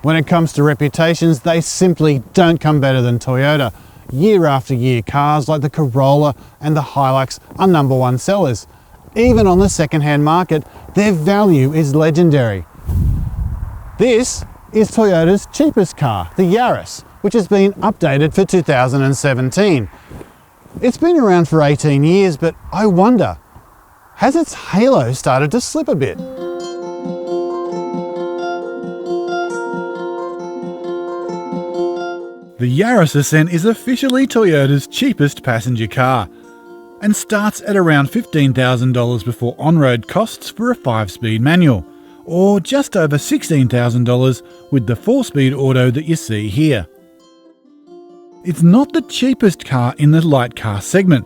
When it comes to reputations, they simply don't come better than Toyota. Year after year, cars like the Corolla and the Hilux are #1 sellers. Even on the second-hand market, their value is legendary. This is Toyota's cheapest car, the Yaris, which has been updated for 2017. It's been around for 18 years, but I wonder, has its halo started to slip a bit? The Yaris Ascent is officially Toyota's cheapest passenger car and starts at around $15,000 before on-road costs for a 5-speed manual, or just over $16,000 with the 4-speed auto that you see here. It's not the cheapest car in the light car segment,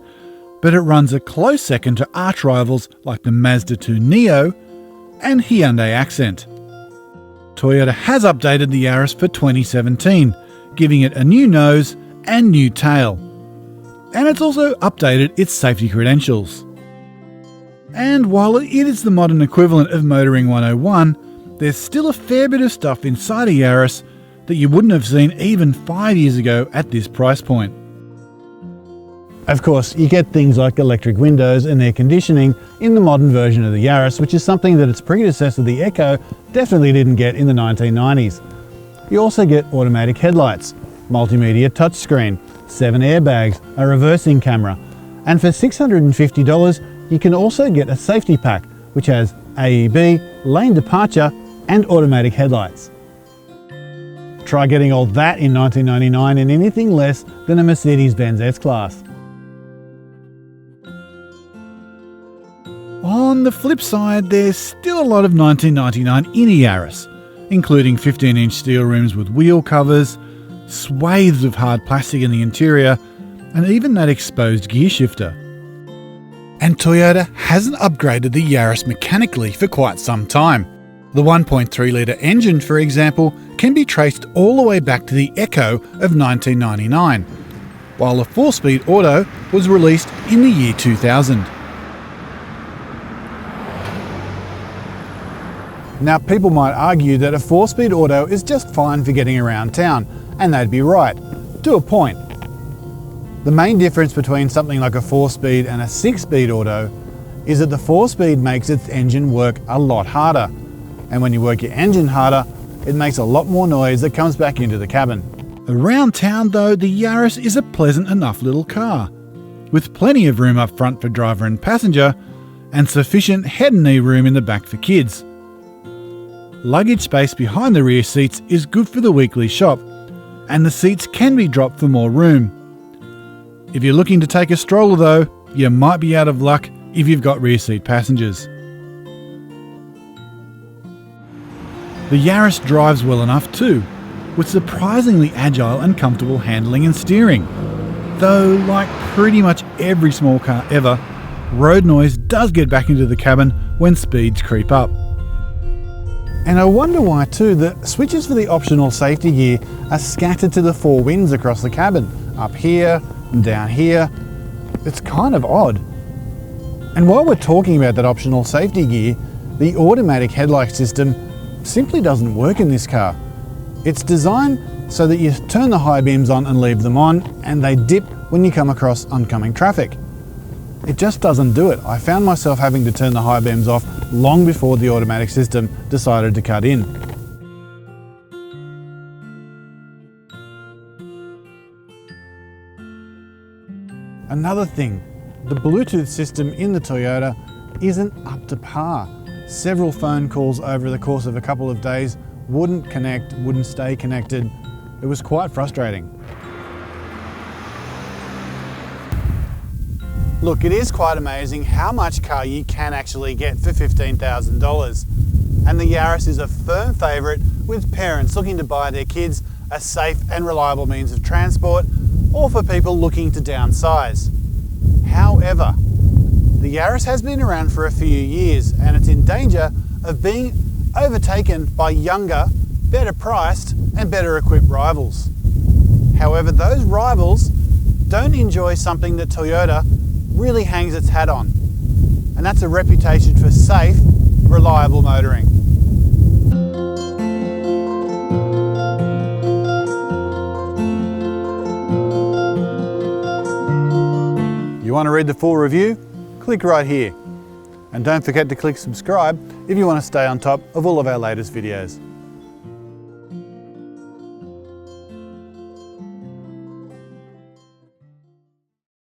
but it runs a close second to arch rivals like the Mazda 2 Neo and Hyundai Accent. Toyota has updated the Yaris for 2017, giving it a new nose and new tail. And it's also updated its safety credentials. And while it is the modern equivalent of Motoring 101, there's still a fair bit of stuff inside a Yaris that you wouldn't have seen even 5 years ago at this price point. Of course, you get things like electric windows and air conditioning in the modern version of the Yaris, which is something that its predecessor, the Echo, definitely didn't get in the 1990s. You also get automatic headlights, multimedia touchscreen, 7 airbags, a reversing camera, and for $650 you can also get a safety pack which has AEB, lane departure and automatic headlights. Try getting all that in 1999 in anything less than a Mercedes-Benz S-Class. On the flip side, there's still a lot of 1999 in a Yaris, including 15-inch steel rims with wheel covers, swathes of hard plastic in the interior, and even that exposed gear shifter. And Toyota hasn't upgraded the Yaris mechanically for quite some time. The 1.3-litre engine, for example, can be traced all the way back to the Echo of 1999, while the 4-speed auto was released in the year 2000. Now, people might argue that a 4-speed auto is just fine for getting around town, and they'd be right, to a point. The main difference between something like a 4-speed and a 6-speed auto is that the 4-speed makes its engine work a lot harder, and when you work your engine harder, it makes a lot more noise that comes back into the cabin. Around town though, the Yaris is a pleasant enough little car, with plenty of room up front for driver and passenger, and sufficient head and knee room in the back for kids. Luggage space behind the rear seats is good for the weekly shop, and the seats can be dropped for more room. If you're looking to take a stroller though, you might be out of luck if you've got rear seat passengers. The Yaris drives well enough too, with surprisingly agile and comfortable handling and steering. Though, like pretty much every small car ever, road noise does get back into the cabin when speeds creep up. And I wonder why too, the switches for the optional safety gear are scattered to the 4 winds across the cabin, up here and down here. It's kind of odd. And while we're talking about that optional safety gear, the automatic headlight system simply doesn't work in this car. It's designed so that you turn the high beams on and leave them on, and they dip when you come across oncoming traffic. It just doesn't do it. I found myself having to turn the high beams off long before the automatic system decided to cut in. Another thing, the Bluetooth system in the Toyota isn't up to par. Several phone calls over the course of a couple of days wouldn't connect, wouldn't stay connected. It was quite frustrating. Look, it is quite amazing how much car you can actually get for $15,000. And the Yaris is a firm favourite with parents looking to buy their kids a safe and reliable means of transport, or for people looking to downsize. However, the Yaris has been around for a few years and it's in danger of being overtaken by younger, better priced and better equipped rivals. However, those rivals don't enjoy something that Toyota really hangs its hat on, and that's a reputation for safe, reliable motoring. You want to read the full review? Click right here. And don't forget to click subscribe if you want to stay on top of all of our latest videos.